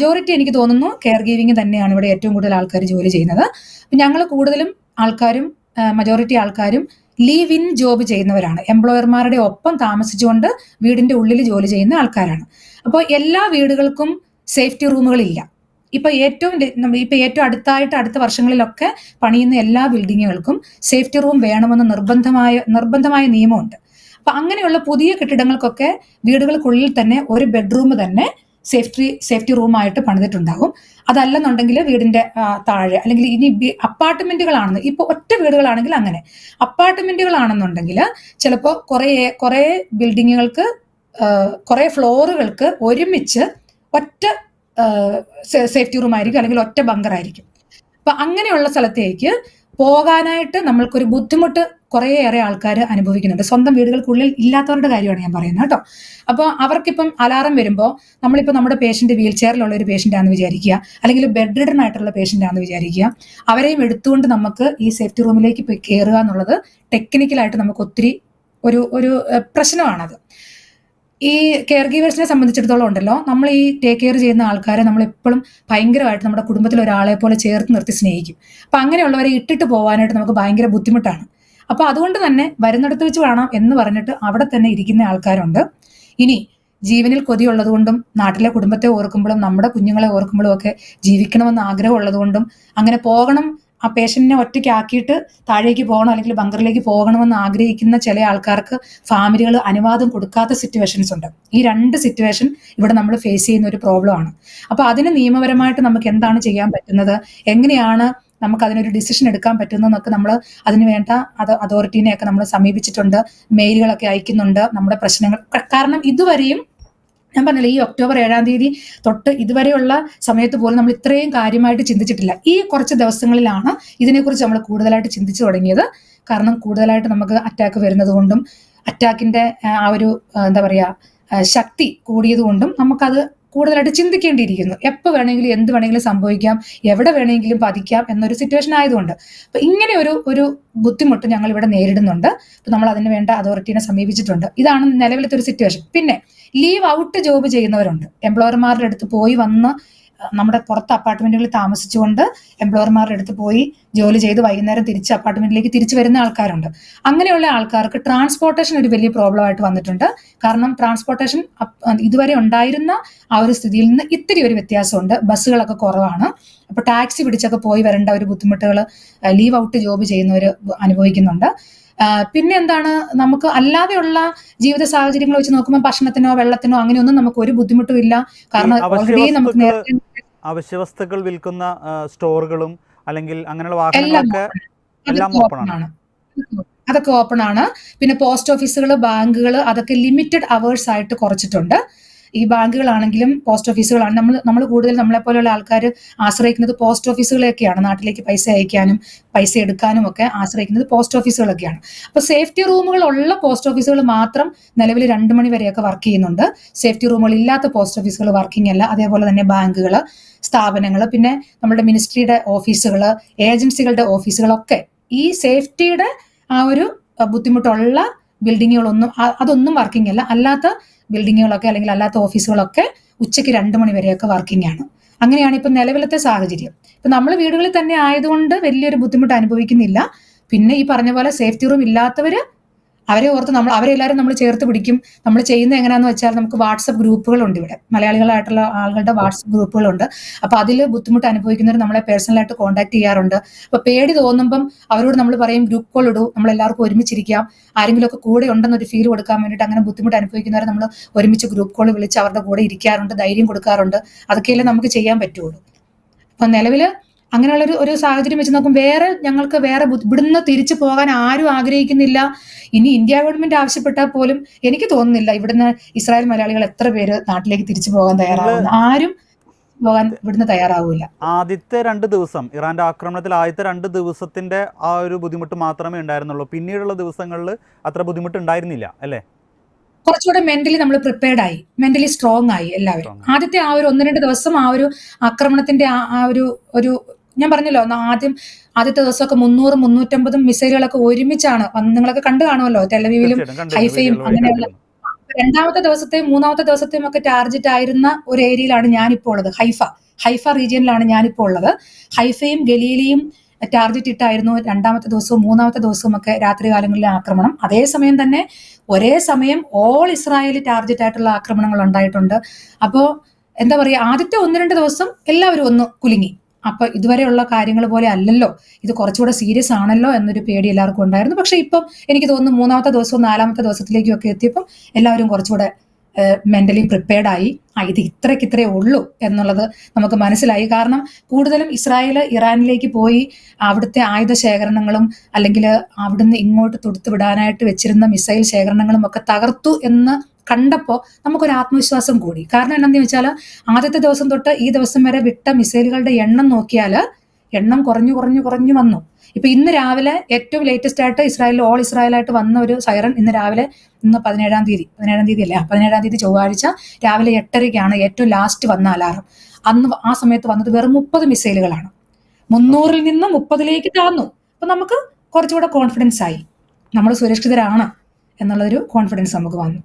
Majority എനിക്ക് തോന്നുന്നു care giving തന്നെയാണ് ഇവിടെ ഏറ്റവും കൂടുതൽ ആൾക്കാർ ജോലി ചെയ്യുന്നത്. ഞങ്ങൾ കൂടുതലും ആൾക്കാരും മെജോറിറ്റി ആൾക്കാരും ലീവ് ഇൻ ജോബ് ചെയ്യുന്നവരാണ്. എംപ്ലോയർമാരുടെ ഒപ്പം താമസിച്ചുകൊണ്ട് വീടിന്റെ ഉള്ളിൽ ജോലി ചെയ്യുന്ന ആൾക്കാരാണ്. അപ്പോൾ എല്ലാ വീടുകൾക്കും സേഫ്റ്റി റൂമുകളില്ല. ഇപ്പൊ ഏറ്റവും അടുത്ത വർഷങ്ങളിലൊക്കെ പണിയുന്ന എല്ലാ ബിൽഡിങ്ങുകൾക്കും സേഫ്റ്റി റൂം വേണമെന്ന് നിർബന്ധമായ നിയമമുണ്ട്. അപ്പൊ അങ്ങനെയുള്ള പുതിയ കെട്ടിടങ്ങൾക്കൊക്കെ വീടുകൾക്കുള്ളിൽ തന്നെ ഒരു ബെഡ്റൂം തന്നെ സേഫ്റ്റി റൂമായിട്ട് പണിതിട്ടുണ്ടാകും. അതല്ലെന്നുണ്ടെങ്കിൽ വീടിന്റെ താഴെ, അല്ലെങ്കിൽ ഇനി അപ്പാർട്ട്മെന്റുകളാണെന്ന്, ഇപ്പൊ ഒറ്റ വീടുകളാണെങ്കിൽ അങ്ങനെ, അപ്പാർട്ട്മെന്റുകളാണെന്നുണ്ടെങ്കിൽ ചിലപ്പോൾ കുറെ ബിൽഡിങ്ങുകൾക്ക് കുറെ ഫ്ലോറുകൾക്ക് ഒരുമിച്ച് ഒറ്റ സേഫ്റ്റി റൂം ആയിരിക്കും, അല്ലെങ്കിൽ ഒറ്റ ബങ്കർ ആയിരിക്കും. അപ്പൊ അങ്ങനെയുള്ള സ്ഥലത്തേക്ക് പോകാനായിട്ട് നമ്മൾക്കൊരു ബുദ്ധിമുട്ട് കുറേയേറെ ആൾക്കാർ അനുഭവിക്കുന്നുണ്ട്. സ്വന്തം വീടുകൾക്കുള്ളിൽ ഇല്ലാത്തവരുടെ കാര്യമാണ് ഞാൻ പറയുന്നത് കേട്ടോ. അപ്പോൾ അവർക്കിപ്പം അലാറം വരുമ്പോൾ നമ്മളിപ്പോൾ നമ്മുടെ പേഷ്യന്റ് വീൽ ചെയറിലുള്ള ഒരു പേഷ്യന്റ് ആണെന്ന് വിചാരിക്കുക, അല്ലെങ്കിൽ ബെഡ് റിഡൻ ആയിട്ടുള്ള പേഷ്യന്റ് ആണെന്ന് വിചാരിക്കുക. അവരെയും എടുത്തുകൊണ്ട് നമുക്ക് ഈ സേഫ്റ്റി റൂമിലേക്ക് പോയി കയറുക എന്നുള്ളത് ടെക്നിക്കലായിട്ട് നമുക്ക് ഒത്തിരി ഒരു പ്രശ്നമാണത്. ഈ കെയർ ഗീവേഴ്സിനെ സംബന്ധിച്ചിടത്തോളം ഉണ്ടല്ലോ, നമ്മൾ ഈ ടേക്ക് കെയർ ചെയ്യുന്ന ആൾക്കാരെ നമ്മൾ എപ്പോഴും ഭയങ്കരമായിട്ട് നമ്മുടെ കുടുംബത്തിൽ ഒരാളെ പോലെ ചേർത്ത് നിർത്തി സ്നേഹിക്കും. അപ്പൊ അങ്ങനെയുള്ളവരെ ഇട്ടിട്ട് പോകാനായിട്ട് നമുക്ക് ഭയങ്കര ബുദ്ധിമുട്ടാണ്. അപ്പൊ അതുകൊണ്ട് തന്നെ വരുന്നിടത്ത് വെച്ച് കാണാം എന്ന് പറഞ്ഞിട്ട് അവിടെ തന്നെ ഇരിക്കുന്ന ആൾക്കാരുണ്ട്. ഇനി ജീവനിൽ കൊതിയുള്ളത് കൊണ്ടും നാട്ടിലെ കുടുംബത്തെ ഓർക്കുമ്പോഴും നമ്മുടെ കുഞ്ഞുങ്ങളെ ഓർക്കുമ്പോഴും ഒക്കെ ജീവിക്കണമെന്ന് ആഗ്രഹമുള്ളത് കൊണ്ടും അങ്ങനെ പോകണം, ആ പേഷ്യന്റിനെ ഒറ്റയ്ക്ക് ആക്കിയിട്ട് താഴേക്ക് പോകണം അല്ലെങ്കിൽ ബങ്കറിലേക്ക് പോകണമെന്ന് ആഗ്രഹിക്കുന്ന ചില ആൾക്കാർക്ക് ഫാമിലികൾ അനുവാദം കൊടുക്കാത്ത സിറ്റുവേഷൻസ് ഉണ്ട്. ഈ രണ്ട് സിറ്റുവേഷൻ ഇവിടെ നമ്മൾ ഫേസ് ചെയ്യുന്ന ഒരു പ്രോബ്ലം ആണ്. അപ്പൊ അതിന് നിയമപരമായിട്ട് നമുക്ക് എന്താണ് ചെയ്യാൻ പറ്റുന്നത്, എങ്ങനെയാണ് നമുക്ക് അതിനൊരു ഡിസിഷൻ എടുക്കാൻ പറ്റുന്നതെന്നൊക്കെ നമ്മൾ അതിന് വേണ്ട അതോറിറ്റീനെയൊക്കെ നമ്മൾ സമീപിച്ചിട്ടുണ്ട്, മെയിലുകളൊക്കെ അയക്കുന്നുണ്ട് നമ്മുടെ പ്രശ്നങ്ങൾ. കാരണം ഇതുവരെയും ഞാൻ പറഞ്ഞില്ല, ഈ ഒക്ടോബർ 7-ാം തീയതി തൊട്ട് ഇതുവരെയുള്ള സമയത്ത് പോലും നമ്മൾ ഇത്രയും കാര്യമായിട്ട് ചിന്തിച്ചിട്ടില്ല. ഈ കുറച്ച് ദിവസങ്ങളിലാണ് ഇതിനെക്കുറിച്ച് നമ്മൾ കൂടുതലായിട്ട് ചിന്തിച്ചു തുടങ്ങിയത്. കാരണം കൂടുതലായിട്ട് നമുക്ക് അറ്റാക്ക് വരുന്നത് കൊണ്ടും അറ്റാക്കിന്റെ ആ ഒരു എന്താ പറയുക ശക്തി കൂടിയത് കൊണ്ടും നമുക്കത് കൂടുതലായിട്ട് ചിന്തിക്കേണ്ടിയിരിക്കുന്നു. എപ്പോൾ വേണമെങ്കിലും എന്ത് വേണമെങ്കിലും സംഭവിക്കാം, എവിടെ വേണമെങ്കിലും പതിക്കാം എന്നൊരു സിറ്റുവേഷൻ ആയതുകൊണ്ട്. അപ്പൊ ഇങ്ങനെ ഒരു ബുദ്ധിമുട്ട് ഞങ്ങൾ ഇവിടെ നേരിടുന്നുണ്ട്. അപ്പൊ നമ്മൾ അതിന് വേണ്ട അതോറിറ്റീനെ സമീപിച്ചിട്ടുണ്ട്. ഇതാണ് നിലവിലത്തെ ഒരു സിറ്റുവേഷൻ. പിന്നെ ലീവ് ഔട്ട് ജോബ് ചെയ്യുന്നവരുണ്ട്. എംപ്ലോയർമാരുടെ അടുത്ത് പോയി വന്ന് നമ്മുടെ പുറത്ത് അപ്പാർട്ട്മെന്റുകളിൽ താമസിച്ചുകൊണ്ട് എംപ്ലോയർമാരുടെ അടുത്ത് പോയി ജോലി ചെയ്ത് വൈകുന്നേരം തിരിച്ച് അപ്പാർട്ട്മെന്റിലേക്ക് തിരിച്ചു വരുന്ന ആൾക്കാരുണ്ട്. അങ്ങനെയുള്ള ആൾക്കാർക്ക് ട്രാൻസ്പോർട്ടേഷൻ ഒരു വലിയ പ്രോബ്ലം ആയിട്ട് വന്നിട്ടുണ്ട്. കാരണം ട്രാൻസ്പോർട്ടേഷൻ ഇതുവരെ ഉണ്ടായിരുന്ന ആ ഒരു സ്ഥിതിയിൽ നിന്ന് ഇത്തിരി ഒരു വ്യത്യാസമുണ്ട്. ബസ്സുകളൊക്കെ കുറവാണ്. അപ്പൊ ടാക്സി പിടിച്ചൊക്കെ പോയി വരേണ്ട ഒരു ബുദ്ധിമുട്ടുകൾ ലീവ് ഔട്ട് ജോബ് ചെയ്യുന്നവർ അനുഭവിക്കുന്നുണ്ട്. പിന്നെ എന്താണ്, നമുക്ക് അല്ലാതെയുള്ള ജീവിത സാഹചര്യങ്ങൾ വെച്ച് നോക്കുമ്പോൾ ഭക്ഷണത്തിനോ വെള്ളത്തിനോ അങ്ങനെയൊന്നും നമുക്ക് ഒരു ബുദ്ധിമുട്ടും ഇല്ല. കാരണം ഓൾറെഡി നമുക്ക് നേരത്തെ അവശ്യവസ്തുക്കൾ വിൽക്കുന്ന സ്റ്റോറുകളും അല്ലെങ്കിൽ അങ്ങനെയുള്ള വാഹനങ്ങളൊക്കെ അതൊക്കെ ഓപ്പൺ ആണ്. പിന്നെ പോസ്റ്റ് ഓഫീസുകൾ, ബാങ്കുകൾ അതൊക്കെ ലിമിറ്റഡ് അവേഴ്സ് ആയിട്ട് കുറച്ചിട്ടുണ്ട്. ഈ ബാങ്കുകളാണെങ്കിലും പോസ്റ്റ് ഓഫീസുകളാണ് നമ്മൾ കൂടുതൽ നമ്മളെ പോലെയുള്ള ആൾക്കാർ ആശ്രയിക്കുന്നത് പോസ്റ്റ് ഓഫീസുകളെയൊക്കെയാണ്. നാട്ടിലേക്ക് പൈസ അയക്കാനും പൈസ എടുക്കാനും ഒക്കെ ആശ്രയിക്കുന്നത് പോസ്റ്റ് ഓഫീസുകളൊക്കെയാണ്. അപ്പൊ സേഫ്റ്റി റൂമുകൾ ഉള്ള പോസ്റ്റ് ഓഫീസുകൾ മാത്രം നിലവിൽ 2 മണി വരെയൊക്കെ വർക്ക് ചെയ്യുന്നുണ്ട്. സേഫ്റ്റി റൂമുകൾ ഇല്ലാത്ത പോസ്റ്റ് ഓഫീസുകൾ വർക്കിംഗ് അല്ല. അതേപോലെ തന്നെ ബാങ്കുകൾ, സ്ഥാപനങ്ങൾ, പിന്നെ നമ്മുടെ മിനിസ്ട്രിയുടെ ഓഫീസുകൾ, ഏജൻസികളുടെ ഓഫീസുകളൊക്കെ ഈ സേഫ്റ്റിയുടെ ആ ഒരു ബുദ്ധിമുട്ടുള്ള ബിൽഡിങ്ങുകളൊന്നും അതൊന്നും വർക്കിംഗ് അല്ല. അല്ലാത്ത ബിൽഡിങ്ങുകളൊക്കെ അല്ലെങ്കിൽ അല്ലാത്ത ഓഫീസുകളൊക്കെ ഉച്ചയ്ക്ക് 2 മണി വരെയൊക്കെ വർക്കിംഗ് ആണ്. അങ്ങനെയാണ് ഇപ്പൊ നിലവിലത്തെ സാഹചര്യം. ഇപ്പൊ നമ്മൾ വീടുകളിൽ തന്നെ ആയതുകൊണ്ട് വലിയൊരു ബുദ്ധിമുട്ട് അനുഭവിക്കുന്നില്ല. പിന്നെ ഈ പറഞ്ഞ പോലെ സേഫ്റ്റി റൂം ഇല്ലാത്തവര് അവരെ ഓർത്ത് അവരെല്ലാവരും നമ്മൾ ചേർത്ത് പിടിക്കും. നമ്മൾ ചെയ്യുന്നത് എങ്ങനെയാന്ന് വെച്ചാൽ നമുക്ക് വാട്സപ്പ് ഗ്രൂപ്പുകളുണ്ട് ഇവിടെ, മലയാളികളായിട്ടുള്ള ആളുകളുടെ വാട്സപ്പ് ഗ്രൂപ്പുകളുണ്ട്. അപ്പൊ അതിൽ ബുദ്ധിമുട്ട് അനുഭവിക്കുന്നവർ നമ്മളെ പേഴ്സണലായിട്ട് കോൺടാക്ട് ചെയ്യാറുണ്ട്. അപ്പൊ പേടി തോന്നുമ്പം അവരോട് നമ്മൾ പറയും ഗ്രൂപ്പ് കോൾ ഇടൂ, നമ്മൾ എല്ലാവർക്കും ഒരുമിച്ചിരിക്കാം, ആരെങ്കിലും ഒക്കെ കൂടെ ഉണ്ടെന്നൊരു ഫീൽ കൊടുക്കാൻ വേണ്ടിയിട്ട്. അങ്ങനെ ബുദ്ധിമുട്ട് അനുഭവിക്കുന്നവരെ നമ്മൾ ഒരുമിച്ച് ഗ്രൂപ്പ് കോൾ വിളിച്ച് അവരുടെ കൂടെ ഇരിക്കാറുണ്ട്, ധൈര്യം കൊടുക്കാറുണ്ട്. അതൊക്കെയല്ലേ നമുക്ക് ചെയ്യാൻ പറ്റുള്ളൂ. അപ്പൊ നിലവില് അങ്ങനെയുള്ള ഒരു സാഹചര്യം വെച്ച് നോക്കും ഞങ്ങൾക്ക് ഇവിടുന്ന് തിരിച്ചു പോകാൻ ആരും ആഗ്രഹിക്കുന്നില്ല. ഇനി ഇന്ത്യ ഗവൺമെന്റ് ആവശ്യപ്പെട്ടാൽ പോലും എനിക്ക് തോന്നുന്നില്ല ഇവിടുന്ന് ഇസ്രായേൽ മലയാളികൾ എത്ര പേര് നാട്ടിലേക്ക് തിരിച്ചു പോകാൻ തയ്യാറാവുന്നു. ആരും പോകാൻ ഇവിടുന്ന് തയ്യാറാവൂല. ആദ്യത്തെ 2 ദിവസം ഇറാന്റെ ആക്രമണത്തിൽ ആദ്യത്തെ 2 ദിവസത്തിന്റെ ആ ഒരു ബുദ്ധിമുട്ട് മാത്രമേ ഉണ്ടായിരുന്നുള്ളൂ. പിന്നീടുള്ള ദിവസങ്ങളിൽ അത്ര ബുദ്ധിമുട്ട് ഉണ്ടായിരുന്നില്ല അല്ലേ? കുറച്ചുകൂടെ മെന്റലി നമ്മൾ പ്രിപ്പയർഡ് ആയി, മെന്റലി സ്ട്രോങ് ആയി എല്ലാവരും. ആദ്യത്തെ ആ ഒരു 1-2 ദിവസം ആ ഒരു ആക്രമണത്തിന്റെ ആ ഒരു ഞാൻ പറഞ്ഞല്ലോ, ആദ്യത്തെ ദിവസമൊക്കെ 300-350 മിസൈലുകളൊക്കെ ഒരുമിച്ചാണ്. നിങ്ങളൊക്കെ കണ്ടു കാണുമല്ലോ, ടെലവീവിലും ഹൈഫയും അങ്ങനെയുള്ള രണ്ടാമത്തെ ദിവസത്തെയും മൂന്നാമത്തെ ദിവസത്തെയും ഒക്കെ ടാർജറ്റ് ആയിരുന്ന ഒരു ഏരിയയിലാണ് ഞാനിപ്പോൾ ഉള്ളത്. ഹൈഫ റീജിയനിലാണ് ഞാനിപ്പോൾ ഉള്ളത്. ഹൈഫയും ഗലീലയും ടാർജറ്റ് ഇട്ടായിരുന്നു രണ്ടാമത്തെ ദിവസവും മൂന്നാമത്തെ ദിവസവും ഒക്കെ രാത്രികാലങ്ങളിലെ ആക്രമണം. അതേസമയം തന്നെ ഒരേ സമയം ഓൾ ഇസ്രായേൽ ടാർജറ്റ് ആയിട്ടുള്ള ആക്രമണങ്ങൾ ഉണ്ടായിട്ടുണ്ട്. അപ്പോൾ എന്താ പറയുക, ആദ്യത്തെ 1-2 ദിവസം എല്ലാവരും ഒന്ന് കുലുങ്ങി. അപ്പൊ ഇതുവരെയുള്ള കാര്യങ്ങൾ പോലെ അല്ലല്ലോ, ഇത് കുറച്ചുകൂടെ സീരിയസ് ആണല്ലോ എന്നൊരു പേടി എല്ലാവർക്കും ഉണ്ടായിരുന്നു. പക്ഷെ ഇപ്പം എനിക്ക് തോന്നുന്നു മൂന്നാമത്തെ ദിവസവും നാലാമത്തെ ദിവസത്തിലേക്കും ഒക്കെ എത്തിയപ്പം എല്ലാവരും കുറച്ചുകൂടെ മെന്റലി പ്രിപ്പയർഡ് ആയി. ഇത് ഇത്രേ ഉള്ളൂ എന്നുള്ളത് നമുക്ക് മനസ്സിലായി. കാരണം കൂടുതലും ഇസ്രായേൽ ഇറാനിലേക്ക് പോയി അവിടുത്തെ ആയുധ ശേഖരണങ്ങളും അല്ലെങ്കിൽ അവിടുന്ന് ഇങ്ങോട്ട് തൊടുത്തു വിടാനായിട്ട് വെച്ചിരുന്ന മിസൈൽ ശേഖരണങ്ങളും ഒക്കെ തകർത്തു എന്ന് കണ്ടപ്പോൾ നമുക്കൊരു ആത്മവിശ്വാസം കൂടി. കാരണം എന്താണെന്ന് വെച്ചാൽ ആദ്യത്തെ ദിവസം തൊട്ട് ഈ ദിവസം വരെ വിട്ട മിസൈലുകളുടെ എണ്ണം നോക്കിയാൽ എണ്ണം കുറഞ്ഞു വന്നു. ഇപ്പൊ ഇന്ന് രാവിലെ ഏറ്റവും ലേറ്റസ്റ്റ് ആയിട്ട് ഇസ്രായേലിൽ ഓൾ ഇസ്രായേലായിട്ട് വന്ന ഒരു സൈറൺ ഇന്ന് രാവിലെ, ഇന്ന് 17-ാം തീയതി അല്ലേ, 17-ാം തീയതി ചൊവ്വാഴ്ച രാവിലെ 8:30-ക്കാണ് ഏറ്റവും ലാസ്റ്റ് വന്ന അലാറം. അന്ന് ആ സമയത്ത് വന്നത് വെറും 30 മിസൈലുകളാണ്. 300-ൽ നിന്ന് 30-ലേക്ക് താന്നു. അപ്പൊ നമുക്ക് കുറച്ചുകൂടെ കോൺഫിഡൻസ് ആയി, നമ്മൾ സുരക്ഷിതരാണ് എന്നുള്ളൊരു കോൺഫിഡൻസ് നമുക്ക് വന്നു.